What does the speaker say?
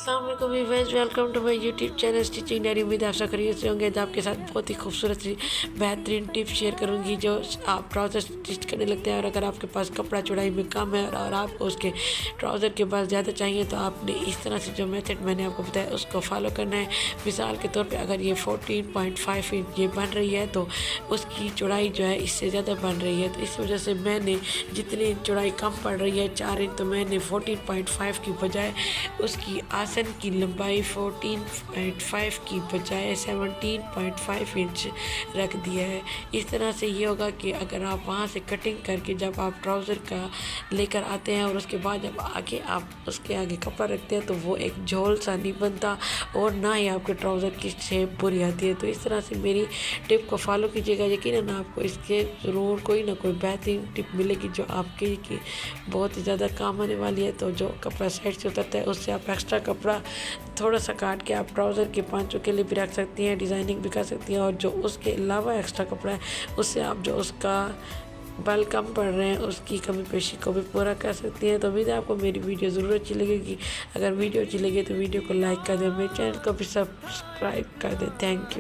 अस्सलाम वालेकुम viewers, welcome to my YouTube channel stitching diary. उम्मीद आशा खैरियत से होंगे। तो आपके साथ बहुत ही खूबसूरत सी बेहतरीन टिप्स शेयर करूंगी जो आप ट्राउज़र स्टिच करने लगते हैं और अगर आपके पास कपड़ा चौड़ाई में कम है और आपको उसके ट्राउज़र के पास ज़्यादा चाहिए तो आपने इस तरह से जो मेथड मैंने आपको बताया उसको फॉलो करना है। मिसाल के तौर पर अगर ये 14.5 इंच ये बन रही है तो उसकी चौड़ाई जो है इससे ज़्यादा बन रही है, तो इस वजह से मैंने जितनी चौड़ाई कम पड़ रही है 4 इंच, तो मैंने 14.5 की बजाय उसकी आसन की लंबाई 14.5 की बजाय 17.5 इंच रख दिया है। इस तरह से ये होगा कि अगर आप वहाँ से कटिंग करके जब आप ट्राउज़र का लेकर आते हैं और उसके बाद जब आगे आप उसके आगे कपड़ा रखते हैं तो वो एक झोल सा नहीं बनता और ना ही आपके ट्राउज़र की शेप बुरी आती है। तो इस तरह से मेरी टिप को फॉलो कीजिएगा, यकीनन आपको इसके ज़रूर कोई ना कोई बेहतरीन टिप मिलेगी जो आपके की बहुत ही ज़्यादा काम आने वाली है। तो जो कपड़ा साइड से उतरता है उससे आप एक्स्ट्रा कपड़ा थोड़ा सा काट के आप ट्राउज़र के पांचों के लिए भी रख सकती हैं, डिज़ाइनिंग भी कर सकती हैं, और जो उसके अलावा एक्स्ट्रा कपड़ा है उससे आप जो उसका बल कम पड़ रहे हैं उसकी कमी पेशी को भी पूरा कर सकती हैं। तो उम्मीद है आपको मेरी वीडियो ज़रूर अच्छी लगेगी। अगर वीडियो अच्छी लगे तो वीडियो को लाइक कर दें, मेरे चैनल को भी सब्सक्राइब कर दें। Thank you.